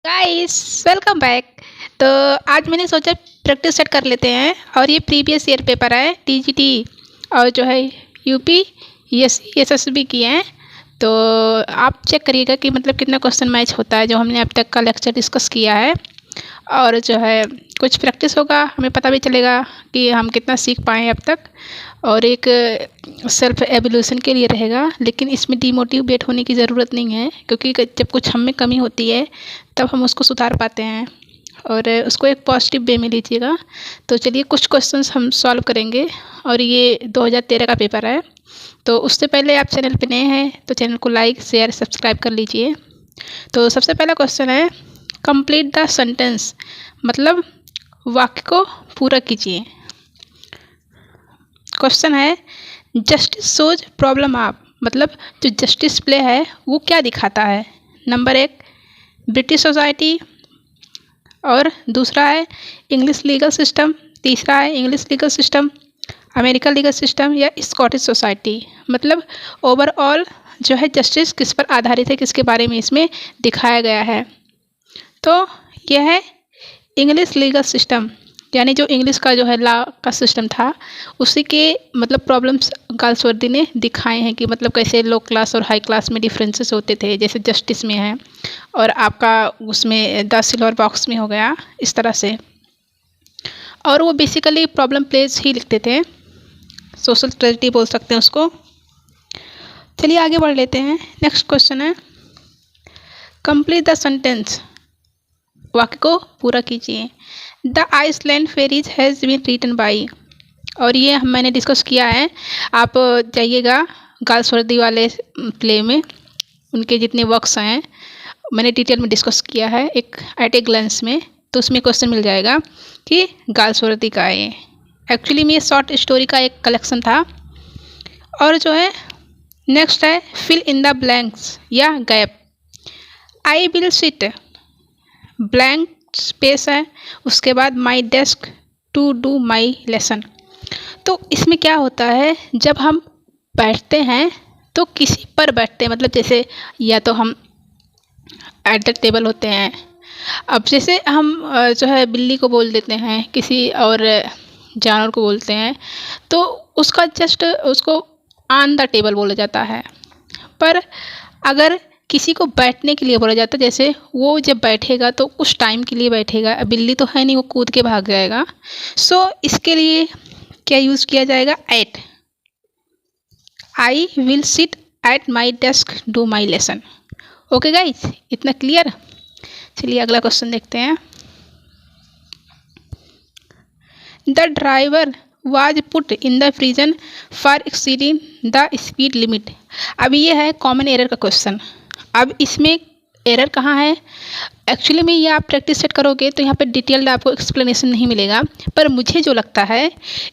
Guys, welcome back. तो आज मैंने सोचा प्रैक्टिस सेट कर लेते हैं। और ये प्रीवियस ईयर पेपर है टीजीटी और जो है यूपी एसएसबी की हैं। तो आप चेक करिएगा कि मतलब कितना क्वेश्चन मैच होता है जो हमने अब तक का लेक्चर डिस्कस किया है। और जो है कुछ प्रैक्टिस होगा, हमें पता भी चलेगा कि हम कितना सीख पाए हैं अब तक। और एक सेल्फ एवोल्यूशन के लिए रहेगा, लेकिन इसमें डीमोटिवेट होने की ज़रूरत नहीं है, क्योंकि जब कुछ हम में कमी होती है तब हम उसको सुधार पाते हैं और उसको एक पॉजिटिव वे में लीजिएगा। तो चलिए कुछ क्वेश्चंस हम सॉल्व करेंगे। और ये 2013 का पेपर है। तो उससे पहले आप चैनल पे नए हैं तो चैनल को लाइक शेयर सब्सक्राइब कर लीजिए। तो सबसे पहला क्वेश्चन है, कंप्लीट द सेंटेंस, मतलब वाक्य को पूरा कीजिए। क्वेश्चन है, जस्टिस शोज प्रॉब्लम आप, मतलब जो जस्टिस प्ले है वो क्या दिखाता है। नंबर 1 ब्रिटिश सोसाइटी, और दूसरा है इंग्लिश लीगल सिस्टम, तीसरा है English legal system, American legal system या स्कॉटिश सोसाइटी। मतलब ओवरऑल जो है जस्टिस किस पर आधारित है, किसके बारे में इसमें दिखाया गया है। तो यह है इंग्लिश लीगल सिस्टम, यानी जो इंग्लिश का जो है लॉ का सिस्टम था उसी के मतलब प्रॉब्लम्स गाल्सवर्दी ने दिखाए हैं कि मतलब कैसे लो क्लास और हाई क्लास में डिफरेंसेस होते थे, जैसे जस्टिस में है और आपका उसमें द सिल्वर बॉक्स में हो गया, इस तरह से। और वो बेसिकली प्रॉब्लम प्लेस ही लिखते थे, सोशल ट्रेजेडी बोल सकते हैं उसको। चलिए आगे बढ़ लेते हैं। नेक्स्ट क्वेश्चन है, कंप्लीट द सेंटेंस, वाक्य को पूरा कीजिए। The island fairies has been written by, और ये मैंने डिस्कस किया है, आप जाइएगा गाल्सवर्दी वाले प्ले में, उनके जितने वर्क्स हैं मैंने डिटेल में डिस्कस किया है एक एट ए ग्लेंस में। तो उसमें क्वेश्चन मिल जाएगा कि गाल्सवर्दी का है। एक्चुअली में ये शॉर्ट स्टोरी का एक कलेक्शन था। और जो है नेक्स्ट है, फिल इन द ब्लैंक्स या gap. I will sit, blank space है, उसके बाद my desk to do my lesson. तो इसमें क्या होता है, जब हम बैठते हैं तो किसी पर बैठते हैं, मतलब जैसे या तो हम एट द टेबल होते हैं। अब जैसे हम जो है बिल्ली को बोल देते हैं, किसी और जानवर को बोलते हैं, तो उसका जस्ट उसको ऑन द टेबल बोला जाता है। पर अगर किसी को बैठने के लिए बोला जाता है, जैसे वो जब बैठेगा तो कुछ टाइम के लिए बैठेगा, बिल्ली तो है नहीं, वो कूद के भाग जाएगा। सो इसके लिए क्या यूज़ किया जाएगा, at. I will sit at my desk do my lesson. Okay guys, इतना क्लियर। चलिए अगला क्वेश्चन देखते हैं। The driver was put in the prison for exceeding the speed limit. अब ये है कॉमन एरर का क्वेश्चन। अब इसमें एरर कहाँ है, एक्चुअली में ये आप प्रैक्टिस सेट करोगे तो यहाँ पे डिटेल्ड आपको एक्सप्लेनेशन नहीं मिलेगा। पर मुझे जो लगता है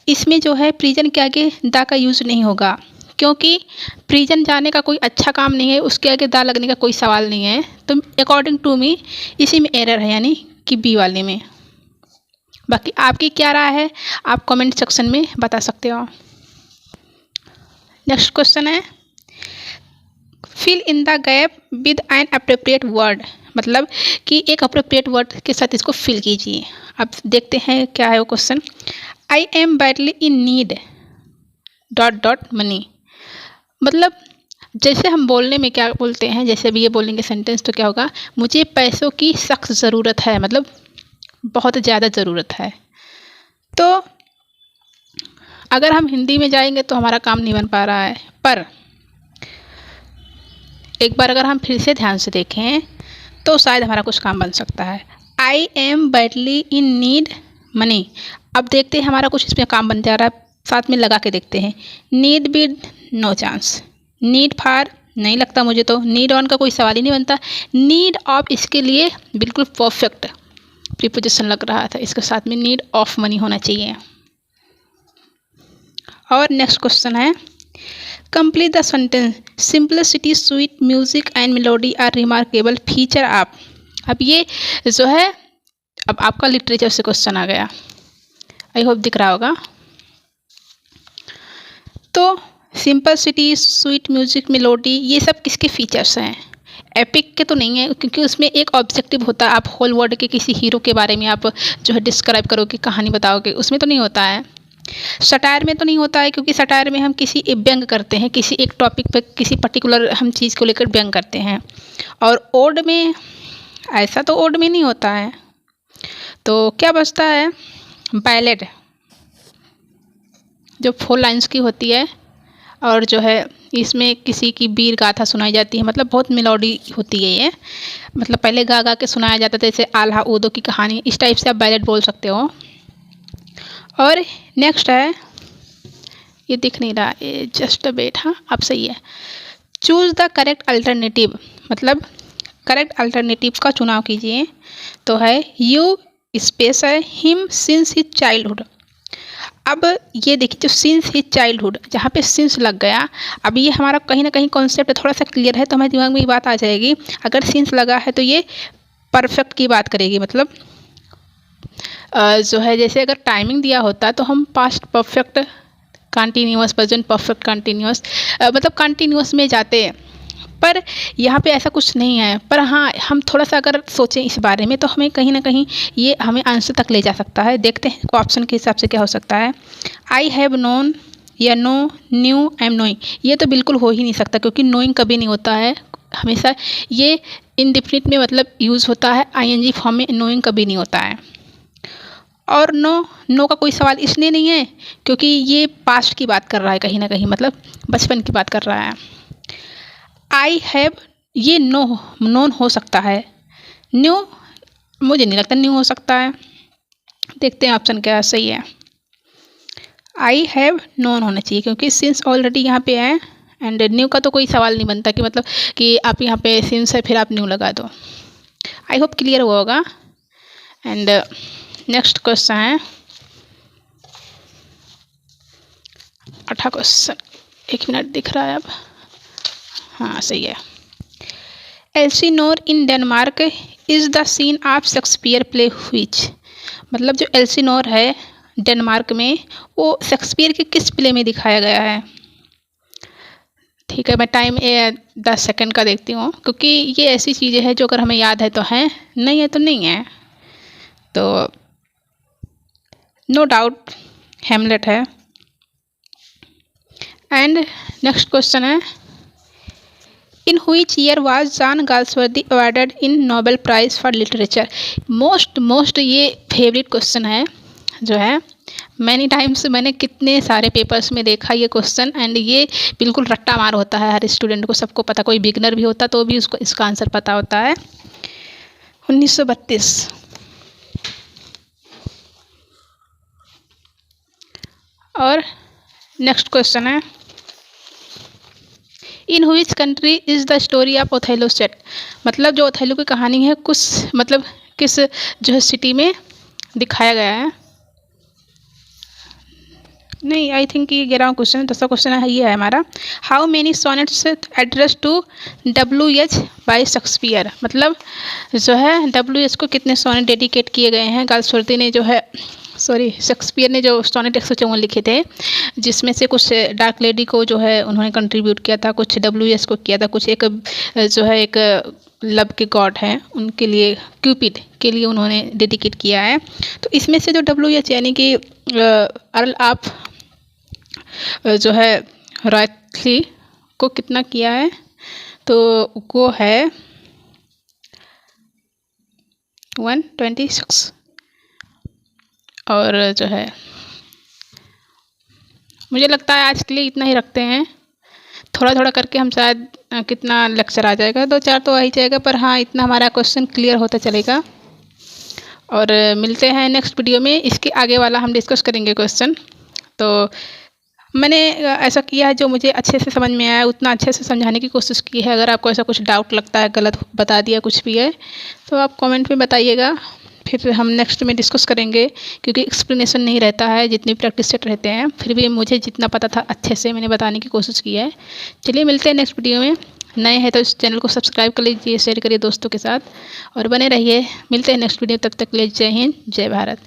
इसमें जो है प्रिजन के आगे दा का यूज़ नहीं होगा, क्योंकि प्रिजन जाने का कोई अच्छा काम नहीं है, उसके आगे दा लगने का कोई सवाल नहीं है। तो अकॉर्डिंग टू मी इसी में एरर है, यानी कि बी वाले में। बाकी आपकी क्या राय है आप कमेंट सेक्शन में बता सकते हो। नेक्स्ट क्वेश्चन है, fill in the gap with an appropriate word, मतलब कि एक अप्रोप्रिएट वर्ड के साथ इसको फिल कीजिए। अब देखते हैं क्या है वो question. I am badly in need dot dot money. मतलब जैसे हम बोलने में क्या बोलते हैं, जैसे अभी ये बोलेंगे सेंटेंस तो क्या होगा, मुझे पैसों की सख्त ज़रूरत है, मतलब बहुत ज़्यादा ज़रूरत है। तो अगर हम हिंदी में जाएंगे तो हमारा काम नहीं बन पा रहा है। पर एक बार अगर हम फिर से ध्यान से देखें तो शायद हमारा कुछ काम बन सकता है। I am badly in need money. अब देखते हैं हमारा कुछ इसमें काम बन जा रहा है, साथ में लगा के देखते हैं। Need with no chance, need for नहीं लगता मुझे, तो नीड ऑन का कोई सवाल ही नहीं बनता। नीड ऑफ इसके लिए बिल्कुल परफेक्ट प्रीपोजिशन लग रहा था, इसके साथ में नीड ऑफ मनी होना चाहिए। और नेक्स्ट क्वेश्चन है, complete the sentence, simplicity sweet music and melody are remarkable feature of. अब ये जो है, अब आपका लिटरेचर से क्वेश्चन आ गया, आई होप दिख रहा होगा। तो सिंपलिसिटी स्वीट म्यूजिक मेलोडी ये सब किसके फीचर्स हैं, एपिक के तो नहीं है, क्योंकि उसमें एक ऑब्जेक्टिव होता है, आप होल वर्ल्ड के किसी हीरो के बारे में आप जो है डिस्क्राइब करोगे, कहानी बताओगे, उसमें तो नहीं होता है। सटायर में तो नहीं होता है, क्योंकि सटायर में हम किसी व्यंग करते हैं, किसी एक टॉपिक पर किसी पर्टिकुलर हम चीज़ को लेकर व्यंग करते हैं। और ओड में ऐसा तो ओड में नहीं होता है। तो क्या बचता है? बैलेड, जो 4 लाइन्स की होती है और जो है इसमें किसी की वीर गाथा सुनाई जाती है, मतलब बहुत मेलोडी होती है ये, मतलब पहले गा गा के सुनाया जाता था, जैसे आल्हा उदो की कहानी, इस टाइप से आप बैलेड बोल सकते हो। और नेक्स्ट है, ये दिख नहीं रहा, ये जस्ट वेट, हाँ अब सही है। चूज़ द करेक्ट अल्टरनेटिव, मतलब करेक्ट अल्टरनेटिव का चुनाव कीजिए। तो है यू स्पेस है हिम सिंस हिज चाइल्डहुड। अब ये देखिए, जो सिंस हिज चाइल्डहुड, जहाँ पे सिंस लग गया, अब ये हमारा कहीं ना कहीं कॉन्सेप्ट थोड़ा सा क्लियर है, तो हमारे दिमाग में ये बात आ जाएगी। अगर सिंस लगा है तो ये परफेक्ट की बात करेगी, मतलब जो है जैसे अगर टाइमिंग दिया होता तो हम past perfect continuous, present perfect continuous, मतलब कंटिन्यूअस में जाते हैं, पर यहाँ पे ऐसा कुछ नहीं है। पर हाँ, हम थोड़ा सा अगर सोचें इस बारे में तो हमें कहीं ना कहीं ये हमें आंसर तक ले जा सकता है। देखते हैं ऑप्शन के हिसाब से क्या हो सकता है। आई हैव नोन या know knew I am knowing, ये तो बिल्कुल हो ही नहीं सकता, क्योंकि नोइंग कभी नहीं होता है, हमेशा ये इंडेफिनिट में मतलब यूज़ होता है, आईएनजी फॉर्म में नोइंग कभी नहीं होता है। और नो का कोई सवाल इसलिए नहीं है क्योंकि ये पास्ट की बात कर रहा है, कहीं ना कहीं मतलब बचपन की बात कर रहा है। आई हैव, ये नोन हो सकता है, न्यू मुझे नहीं लगता न्यू हो सकता है। देखते हैं ऑप्शन क्या सही है। आई हैव नोन होना चाहिए, क्योंकि सिंस ऑलरेडी यहाँ पे है, एंड न्यू का तो कोई सवाल नहीं बनता कि मतलब कि आप यहाँ पे सिंस है फिर आप न्यू लगा दो। आई होप क्लियर हुआ होगा। एंड नेक्स्ट क्वेश्चन है 8वां क्वेश्चन, 1 मिनट दिख रहा है अब, हाँ सही है। Elsinore in Denmark is the scene of Shakespeare play which, मतलब जो एल्सिनोर है डेनमार्क में, वो शेक्सपियर के किस प्ले में दिखाया गया है? ठीक है, मैं टाइम 10 सेकंड का देखती हूँ, क्योंकि ये ऐसी चीज़ें हैं जो अगर हमें याद है तो हैं, नहीं है तो नहीं है। तो नो डाउट हैमलेट है। एंड नेक्स्ट क्वेश्चन है, इन which year was John Galsworthy awarded in Nobel prize for literature. Most ये फेवरेट क्वेश्चन है, जो है मैनी टाइम्स मैंने कितने सारे पेपर्स में देखा ये क्वेश्चन, एंड ये बिल्कुल रट्टा मार होता है हर स्टूडेंट को, सबको पता, कोई बिगनर भी होता तो भी उसको इसका आंसर पता होता है। 1932। और नेक्स्ट क्वेश्चन है, इन which country is the story of Othello set, मतलब जो ओथेलो की कहानी है कुछ मतलब किस जो है सिटी में दिखाया गया है। नहीं, आई थिंक ये 11वां क्वेश्चन है, 10वां क्वेश्चन है, ये है हमारा। How many sonnets address to WH by Shakespeare, मतलब जो है WH को कितने सोनेट डेडिकेट किए गए हैं। गाल्सवर्दी ने जो है शेक्सपियर ने जो सोनेट 154 लिखे थे, जिसमें से कुछ डार्क लेडी को जो है उन्होंने कंट्रीब्यूट किया था, कुछ WH को किया था, कुछ एक जो है एक लव के गॉड हैं उनके लिए, क्यूपिड के लिए उन्होंने डेडिकेट किया है। तो इसमें से जो WH यानी कि अर्ल ऑफ जो है रॉयथली को कितना किया है, तो वो है 126। और जो है मुझे लगता है आज के लिए इतना ही रखते हैं, थोड़ा थोड़ा करके हम शायद कितना लेक्चर आ जाएगा, 2-4 तो आ ही जाएगा, पर हाँ इतना हमारा क्वेश्चन क्लियर होता चलेगा। और मिलते हैं नेक्स्ट वीडियो में, इसके आगे वाला हम डिस्कस करेंगे क्वेश्चन। तो मैंने ऐसा किया है जो मुझे अच्छे से समझ में आया, उतना अच्छे से समझाने की कोशिश की है। अगर आपको ऐसा कुछ डाउट लगता है, गलत बता दिया कुछ भी है, तो आप कमेंट में बताइएगा, फिर हम नेक्स्ट में डिस्कस करेंगे, क्योंकि एक्सप्लेनेशन नहीं रहता है, जितने प्रैक्टिस सेट रहते हैं, फिर भी मुझे जितना पता था अच्छे से मैंने बताने की कोशिश की है। चलिए मिलते हैं नेक्स्ट वीडियो में। नए हैं तो इस चैनल को सब्सक्राइब कर लीजिए, शेयर करिए दोस्तों के साथ और बने रहिए। मिलते हैं नेक्स्ट वीडियो, तब तक के लिए जय हिंद, जय Bharat.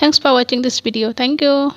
Thanks for watching this video, thank you.